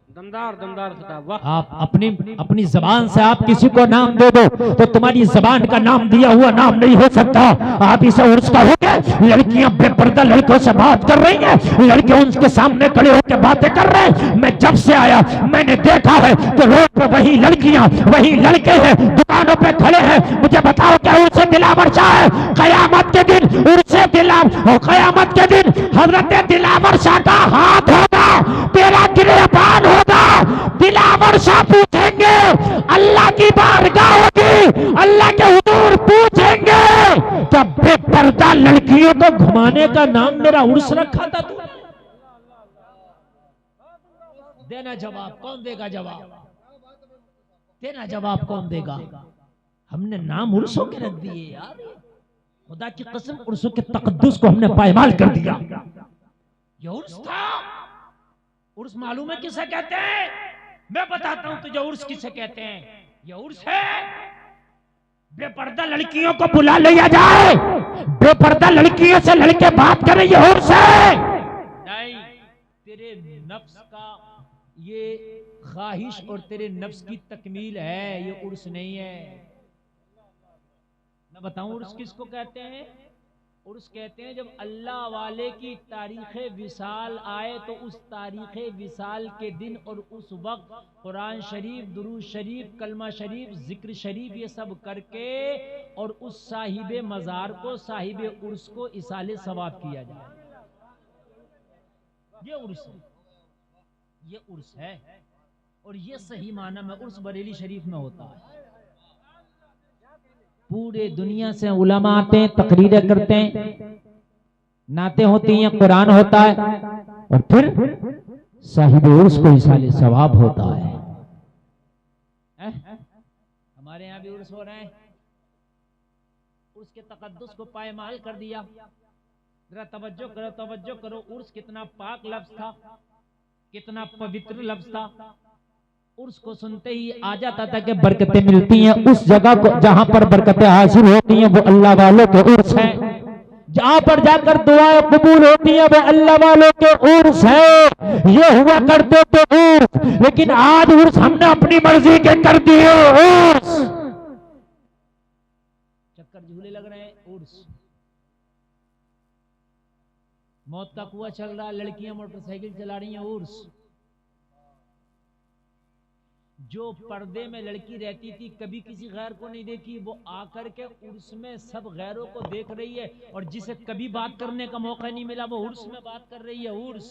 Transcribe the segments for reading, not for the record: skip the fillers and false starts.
दमदार दमदार खिताब, वाह। आप अपनी जबान से आप किसी को नाम दे दो तो तुम्हारी जबान का नाम दिया हुआ नाम नहीं हो सकता। आप इसे उर्स कहोगे, लड़कियां बेपर्दा लड़कों से बात कर रही हैं, लड़के उनके सामने खड़े होकर बातें कर रहे हैं। मैं जब से आया मैंने देखा है कि रोड पर वही लड़कियां वही लड़के हैं, दुकानों पे खड़े हैं। मुझे बताओ क्या उर्स दिलावर शाह है? कयामत के दिन उर्स दिलावर और कयामत के दिन हजरत दिलावर शाह का हाथ होगा, तेरा गिरबान होगा। दिलावर शाह पूछेंगे, अल्लाह की बारगाह होगी, अल्लाह के हुजूर पूछेंगे क्या बेपर्दा लड़कियों को घुमाने का नाम मेरा उर्स रखा था तू? देना जवाब, कौन देगा जवाब? देना जवाब कौन देगा? हमने नाम उर्सों के रख दिए यार, खुदा की कसम उर्सों के तकद्दुस को हमने पायमाल कर दिया। ये उर्स था। उर्स मालूम है किसे कहते हैं? मैं बताता हूं तुझे उर्स किसे कहते हैं। ये उर्स है, बेपर्दा लड़कियों को बुला लिया जाए, बेपर्दा लड़कियों से लड़के बात करें, ये उर्स है। नहीं, तेरे नफ्स का ये ख्वाहिश और तेरे नफ्स की तकमील है, ये उर्स नहीं है। मैं बताऊं उर्स किसको कहते हैं? उर्स कहते हैं जब अल्लाह वाले की तारीख़ विसाल आए तो उस तारीख़ विसाल के दिन और उस वक्त कुरान शरीफ, दुरूद शरीफ, कलमा शरीफ, जिक्र शरीफ ये सब करके और उस साहिब मज़ार को, साहिब उर्स को इसाले सवाब किया जाए। ये उर्स है, ये उर्स है। और ये सही माना में उर्स बरेली शरीफ में होता है। पूरे दुनिया से उलमा आते हैं, तकरीरें करते हैं, नाते होती हैं, कुरान होता है और फिर साहिब उर्स को इसाले सवाब होता है। हमारे यहाँ भी उर्स हो रहे हैं, उर्स के तकद्दुस को पायमाल कर दिया। जरा तवज्जो करो, तवज्जो करो। उर्स कितना पाक लफ्ज था, कितना पवित्र लफ्ज था। उर्स को सुनते ही आ जाता था कि बरकतें मिलती हैं। उस जगह को जहां पर बरकतें हासिल होती हैं वो अल्लाह वालों के उर्स है। जहां पर जाकर दुआएं कबूल होती हैं वो अल्लाह वालों के उर्स है। ये हुआ करते थे उर्स, लेकिन आज उर्स हमने अपनी मर्जी के कर दिए उर्स। चक्कर झूले लग रहे हैं उर्स। मौत का कुआं चल रहा है, लड़कियां मोटरसाइकिल चला रही हैं उर्स। जो पर्दे में लड़की रहती थी कभी किसी गैर को नहीं देखी, वो आकर के उर्स में सब गैरों को देख रही है। और जिसे कभी बात करने का मौका नहीं मिला वो उर्स में बात कर रही है। उर्स,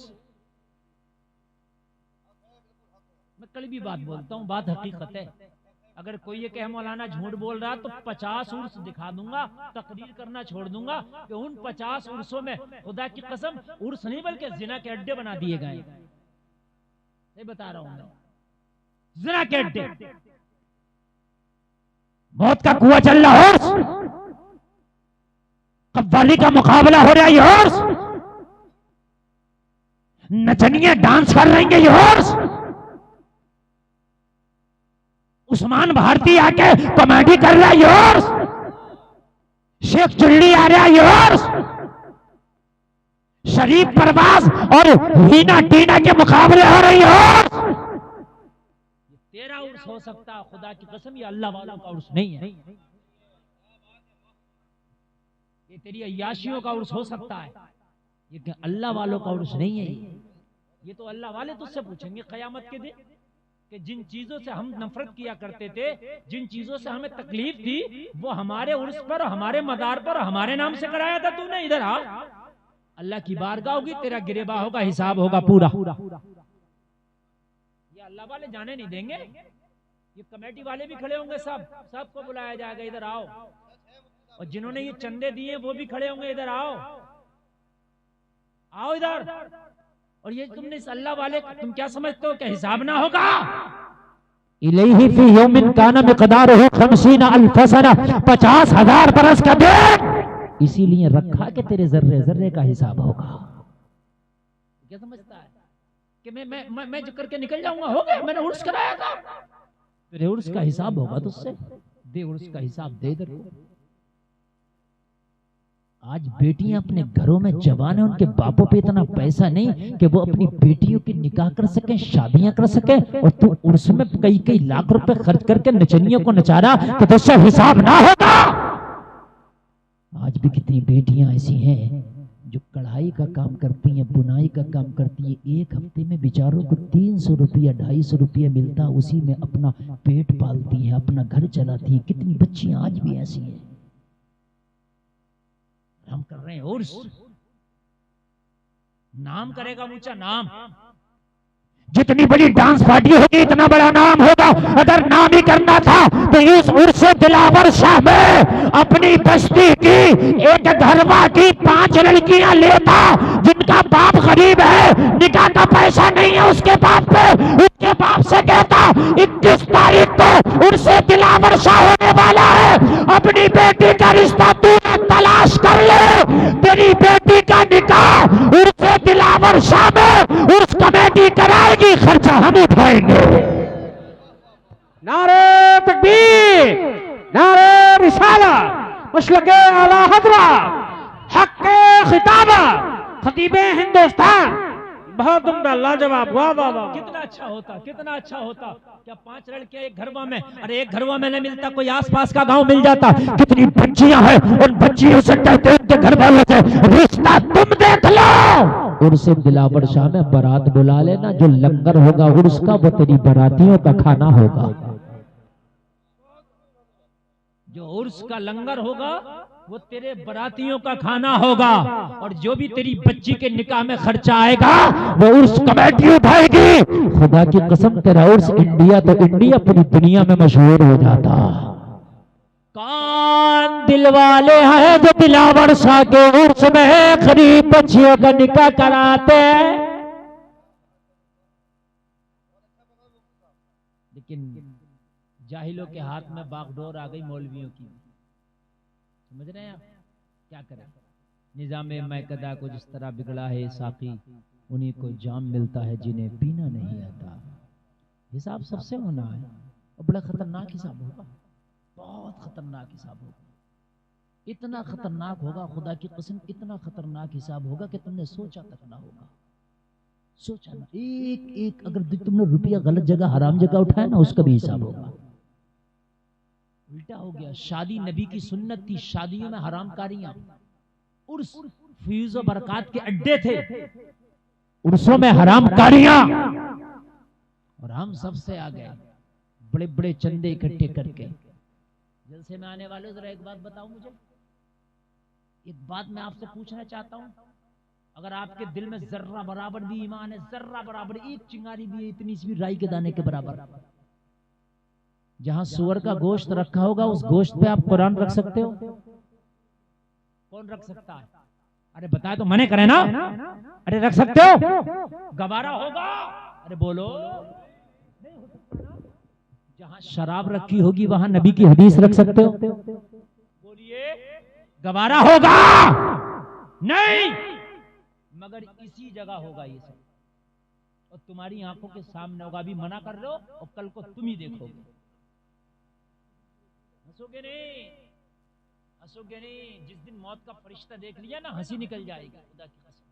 मैं कड़वी बात बोलता हूँ, बात हकीकत है। अगर कोई ये कहे मौलाना झूठ बोल रहा तो 50 उर्स दिखा दूंगा, तकरीर करना छोड़ दूंगा कि उन 50 उर्सों में खुदा की कसम उर्स नहीं बल्कि जिना के अड्डे बना दिए गए। नहीं बता रहा हूं मैं, जिना के अड्डे। मौत का कुआं चल रहा है, कव्वाली का मुकाबला हो रहा है, ये हॉर्स नचनियां डांस कर रही है, ये हॉर्स उस्मान भारती आके कॉमेडी कर रहा है, ये हॉर्स शेख चुल्ली आ रहा है, ये हॉर्स शरीफ परवाज और हीना टीना के मुकाबले हो रही है। तेरा उर्स हो सकता है, खुदा की कसम ये अल्लाह वालों का उर्स नहीं है। ये तेरी अय्याशियों का उर्स हो सकता है, ये अल्लाह वालों का उर्स नहीं है। ये तो अल्लाह वाले तुझसे पूछेंगे क़यामत के दिन कि जिन चीजों से हम नफरत किया करते थे, जिन चीजों से हमें तकलीफ थी, वो हमारे उर्स पर, हमारे मदार पर, हमारे नाम से कराया था तूने। इधर आ, अल्लाह की बारगाह होगी, तेरा गिरेबा होगा, हिसाब होगा पूरा। ये अल्लाह वाले जाने नहीं देंगे। ये कमेटी वाले भी खड़े होंगे, सबको बुलाया जाएगा, इधर आओ। और जिन्होंने ये चंदे दिए वो भी खड़े होंगे, इधर आओ, आओ इधर। और ये तुमने इस अल्लाह वाले, तुम क्या समझते हो कि हिसाब ना होगा? इलैहि फी यौमिन काना मिक़दारुहु 50,000 सना, 50,000 बरस का दिन इसीलिए रखा कि तेरे जर्रे जर्रे का हिसाब होगा। क्या समझता है कि मैं जो करके निकल जाऊंगा, हो गया, मैंने उर्स कराया था, तेरे उर्स का हिसाब होगा तुझसे। दे उर्स का हिसाब दे इधर। आज बेटियां अपने घरों में जवान है, उनके बापों पे इतना पैसा नहीं कि वो अपनी बेटियों की निकाह कर सके, शादियां कर सके, और तू उर्स में कई कई लाख रुपए खर्च करके नचनियों को नचा रहा तो तुझसे हिसाब ना होगा। आज भी कितनी बेटियां ऐसी हैं जो कढ़ाई का काम करती हैं, बुनाई का काम करती है, एक हफ्ते में बेचारों को 300 रुपया 250 रुपया मिलता, उसी में अपना पेट पालती है, अपना घर चलाती है। कितनी बच्चियां आज भी ऐसी हैं। हम कर रहे हैं उर्स, नाम करेगा ऊंचा नाम। जितनी बड़ी डांस पार्टी होगी इतना बड़ा नाम होगा। अगर नाम ही करना था तो इस उर्स दिलावर शाह में अपनी बस्ती की एक घरवा की 5 लड़कियां लेता, जिनका बाप गरीब है, निकाह का पैसा नहीं है उसके बाप पे, उसके बाप से कहता 21 तारीख को उर्स दिलावर शाह होने वाला है, अपनी बेटी का रिश्ता तू तलाश कर ले, तेरी बेटी का निकाह उर्स दिलावर शाह में उर्स कमेटी कराएगी, खर्चा हम उठाएंगे। नारे तकबीर, नारे रिसालत, मसलके आला हज़रा, हक़्क़े खिताबा, खतीबे हिंदुस्तान। बहुत उम्दा, लाजवाब, वाह वाह वाह। कितना अच्छा होता, कितना अच्छा होता। क्या 5 लड़के एक घरवा में, अरे एक घरवा में नहीं मिलता, कोई आसपास का गांव मिल जाता। कितनी बच्चियां हैं, उन बच्चियों से कहते हैं उनके घर वालों से रिश्ता तुम देख लो। उर्स दिलावर शाह में बारात बुला लेना, जो लंगर होगा उर्स का वो तेरी बारातियों का खाना होगा। जो उर्स का लंगर होगा वो तेरे बरातियों का खाना होगा, और जो भी तेरी बच्ची के निकाह में खर्चा आएगा वो उर्स कमेटी उठाएगी। खुदा की कसम, तेरा उर्स इंडिया तो इंडिया पूरी दुनिया में मशहूर हो जाता। कौन दिल वाले हैं जो दिलावर शाह के उर्स में गरीब बच्चियों का निकाह कराते हैं? लेकिन जाहिलों के हाथ में बागडोर आ गई मौलवियों की। समझ रहे हैं आप? क्या करें? निजामे मैकदा को जिस तरह बिगड़ा है साकी, उन्हीं को जाम मिलता है जिन्हें पीना नहीं आता। हिसाब सबसे होना है, और बड़ा खतरनाक हिसाब होगा, बहुत खतरनाक हिसाब होगा। इतना खतरनाक होगा, खुदा की कसम, इतना खतरनाक हिसाब होगा कि तुमने सोचा तक ना होगा। सोचा ना, एक एक अगर तुमने रुपया गलत जगह, हराम जगह उठाया ना, उसका भी हिसाब होगा। उल्टा हो गया। शादी नबी की सुन्नत थी, शादियों में हरामकारियां, उर्स फ्यूज और बरकत के अड्डे थे, उर्सों में हरामकारियां, और हम सबसे आ गए बड़े बड़े चंदे इकट्ठे करके। जलसे में आने वाले जरा एक बात बताओ मुझे, एक बात मैं आपसे पूछना चाहता हूं। अगर आपके दिल में जर्रा बराबर भी ईमान है, जर्रा बराबर एक चिंगारी भी है, इतनी सी भी राई के दाने के बराबर, जहां सुअर का गोश्त रखा होगा उस गोश्त पे आप कुरान रख सकते हो? कौन रख सकता है? अरे बताए तो मने करे ना। अरे रख सकते हो? गवारा होगा? अरे बोलो। जहां शराब रखी होगी वहां नबी की हदीस रख सकते हो? बोलिए, गवारा होगा? नहीं, मगर इसी जगह होगा ये सब, और तुम्हारी आंखों के सामने होगा। अभी मना कर रहे हो और कल को तुम ही देखोगे। हंसोगे नहीं, हंसोगे नहीं। जिस दिन मौत का फरिश्ता देख लिया ना, हंसी निकल जाएगी, खुदा की कसम।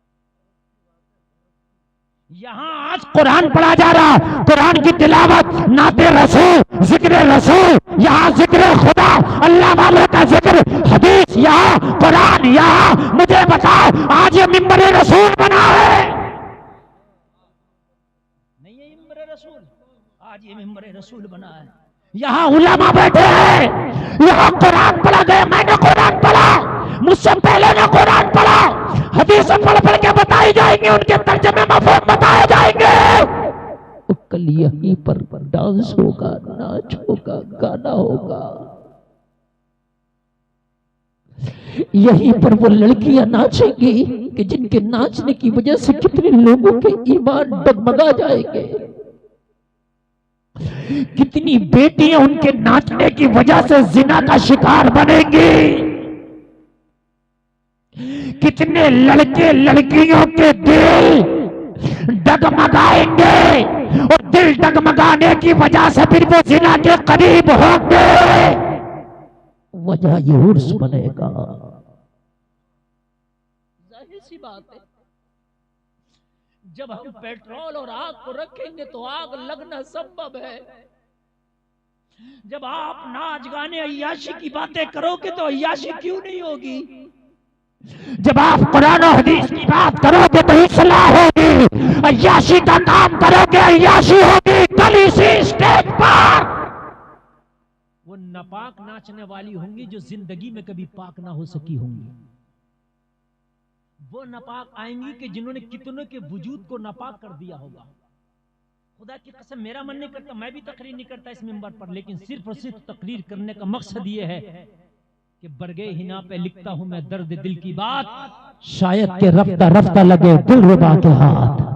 यहाँ आज कुरान पढ़ा जा रहा, कुरान की तिलावत, नाते रसूल, जिक्र रसूल, यहाँ जिक्र खुदा, अल्लाह वालों का जिक्र, हदीस यहाँ, कुरान यहाँ। मुझे बताओ, आज ये मिंबर रसूल बना है? नहीं है मिंबर रसूल, आज ये मिंबर रसूल बना है। यहाँ उलमा बैठे हैं, यहाँ कुरान पढ़ा गया। मैंने कुरान पढ़ा, मुझसे पहले ने कुरान पढ़ा, हदीस पढ़ पढ़ के बताई जाएंगे, उनके तर्जमे मफहूम बताए जाएंगे। कल यहीं पर डांस होगा, नाच होगा, गाना होगा, यहीं पर वो लड़कियां नाचेंगी कि जिनके नाचने की वजह से कितने लोगों के ईमान डगमगा जाएंगे। कितनी बेटियां उनके नाचने की वजह से जिना का शिकार बनेंगी। कितने लड़के लड़कियों के दिल डगमगाएंगे, और दिल डगमगाने की वजह से फिर वो जिना के करीब होंगे। वजह ये उर्स बनेगा। बात है। जब हम पेट्रोल और आग को रखेंगे तो आग लगना संभव है। जब आप नाच गाने अय्याशी की बातें करोगे तो अय्याशी क्यों नहीं होगी? जब आप कुरान और हदीस की बात करोगे तो इस्लाह होगी, अय्याशी का काम करोगे अय्याशी होगी। कल इसी स्टेज पर वो नापाक नाचने वाली होंगी जो जिंदगी में कभी पाक ना हो सकी होंगी। वो नापाक आएंगी कि जिन्होंने कितनों के वजूद को नापाक कर दिया होगा। खुदा की कसम मेरा मन नहीं करता, मैं भी तकरीर नहीं करता इस मिंबर पर, लेकिन सिर्फ और सिर्फ तकरीर करने का मकसद ये है कि बरगे हिना पे लिखता हूं मैं दर्द दिल की बात, शायद के रफ्ता रफ्ता लगे दिलरुबा के हाथ।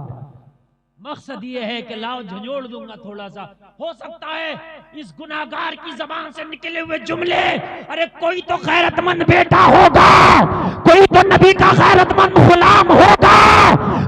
मकसद ये है कि लाओ झंझोड़ दूंगा थोड़ा सा। हो सकता है इस गुनाहगार की जबान से निकले हुए जुमले, अरे कोई तो गैरतमंद बेटा होगा, कोई तो नबी का गैरतमंद गुलाम होगा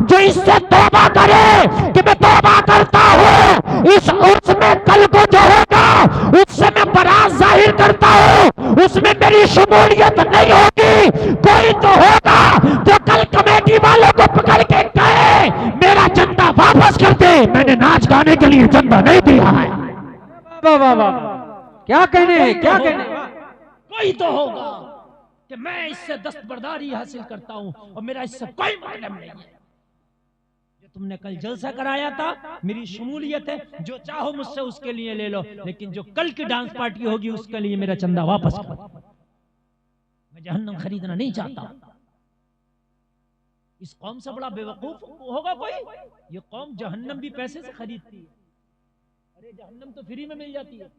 जो इससे तौबा करे कि मैं तौबा करता हूँ, इस उर्स में कल को जो होगा उससे मैं बरात जाहिर करता हूँ, उसमें मेरी शमूलियत नहीं होगी। कोई तो होगा जो कल कमेटी वालों को पकड़ के कहे मेरा चंदा वापस कर दे, मैंने नाच गाने के लिए चंदा नहीं दिया है। वाह वाह वाह, क्या कहने हैं, क्या कहने। कोई तो होगा कि मैं इससे दस्तबरदारी हासिल करता हूं और मेरा इससे कोई मतलब नहीं है। जो तुमने कल जलसा कराया था मेरी शमूलियत है, जो चाहो मुझसे उसके लिए ले लो, लेकिन जो कल की डांस पार्टी होगी उसके लिए मेरा चंदा वापस करो। मैं जहन्नम खरीदना नहीं चाहता। इस कौम से बड़ा बेवकूफ होगा कोई? ये कौम जहन्नम भी पैसे से खरीदती है। अरे जहन्नम तो फ्री में मिल जाती है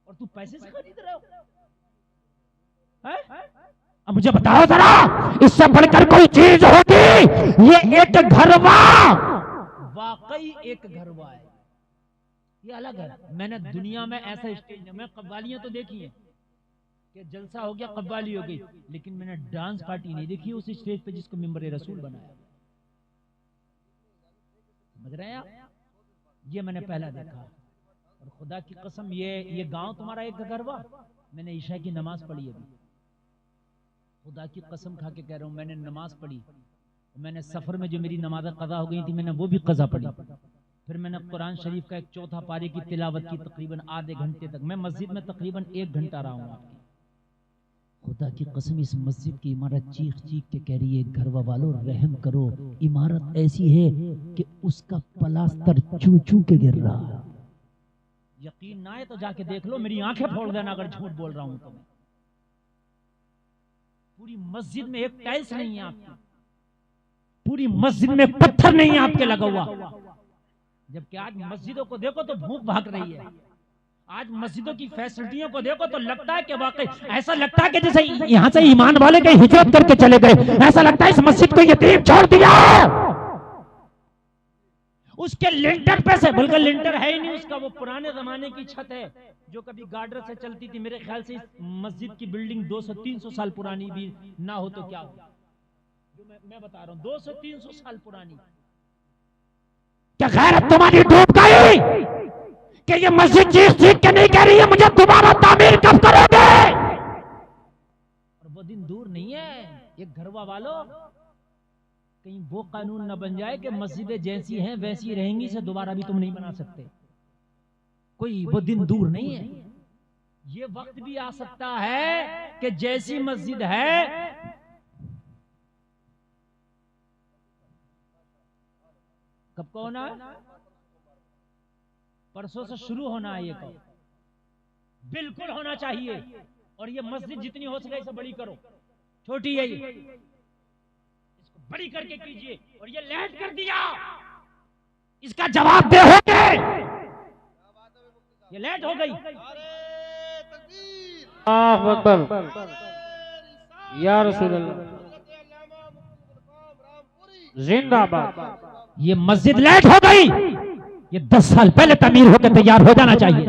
और तू पैसे से खरीद रहे हो। अब मुझे बताओ जरा, इससे बढ़कर कोई चीज होगी? ये एक घरवा, वाकई एक घरवा है, ये अलग है। मैंने दुनिया में ऐसा स्टेज, मैं कव्वालियां तो देखी है कि जलसा हो गया कव्वाली हो गई, लेकिन मैंने डांस पार्टी नहीं देखी उस स्टेज पे जिसको मिंबर रसूल बनाया। समझ रहे हैं आप? ये मैंने पहला देखा। और खुदा की कसम ये गांव तुम्हारा एक घरवा। मैंने ईशा की नमाज पढ़ी अभी, खुदा की कसम खा के कह रहा हूं, मैंने नमाज पढ़ी। मैंने सफर में जो मेरी नमाज कज़ा हो गई थी मैंने वो भी कज़ा पढ़ी। फिर मैंने कुरान शरीफ का एक चौथा पारे की तिलावत की तकरीबन आधे घंटे तक। मैं मस्जिद में तकरीबन 1 घंटा रहा हूँ आपकी। खुदा की कसम इस मस्जिद की इमारत चीख चीख के कह रही है घरवा वालों रहम करो। इमारत ऐसी है कि उसका प्लास्टर चू चू के गिर रहा है। यकीन ना आए तो जाके देख लो, मेरी आंखें फोड़ देना अगर झूठ बोल रहा हूं तो। मैं पूरी मस्जिद में एक टाइल्स नहीं है आपकी, पूरी मस्जिद में पत्थर नहीं है आपके लगा हुआ। जबकि आज मस्जिदों को देखो तो भूख भाग रही है। आज मस्जिदों की फैसिलिटियों को देखो तो लगता है कि वाकई ऐसा लगता है कि जैसे यहाँ से ईमान वाले कहीं हिजरत करके चले गए। ऐसा लगता है इस मस्जिद को यतीम छोड़ दिया। उसके लिंटर पे से, बल्कि लिंटर है ही नहीं उसका, वो पुराने जमाने की छत है जो कभी गार्डर से चलती थी। मेरे ख्याल से इस मस्जिद की बिल्डिंग 200-300 साल पुरानी भी ना हो तो क्या हो। जो मैं बता रहा हूँ 200-300 साल पुरानी। क्या गैरत तुम्हारी डूब गई कि ये मस्जिद चीख चीख के नहीं कह रही है मुझे दोबारा तामीर कब करोगे? और वो दिन दूर नहीं है। ये घरवा वालों, कहीं वो कानून न बन जाए कि मस्जिदें जैसी हैं वैसी रहेंगी, से दोबारा भी तुम नहीं बना सकते। कोई वो दिन दूर नहीं है। ये वक्त भी आ सकता है कि जैसी मस्जिद है कब को होना है? परसों से शुरू होना है। ये कब बिल्कुल होना चाहिए। और ये मस्जिद जितनी हो सके इसे बड़ी करो, छोटी है ये, इसको बड़ी करके कीजिए। और ये लेट कर दिया, इसका जवाब दे होगे। ये लेट हो गई। या रसूल अल्लाह जिंदाबाद। ये मस्जिद लेट हो गई। ये 10 साल पहले तामीर होकर तैयार हो जाना चाहिए।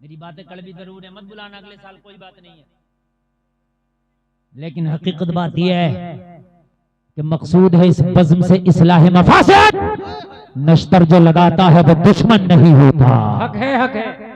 मेरी बातें कड़वी जरूर है, मत बुलाना अगले साल, कोई बात नहीं है। लेकिन हकीकत बात यह है कि मकसूद है इस बज़्म से इस्लाह मफासिद। नश्तर जो लगाता है वो दुश्मन नहीं होता। हक है, हक है।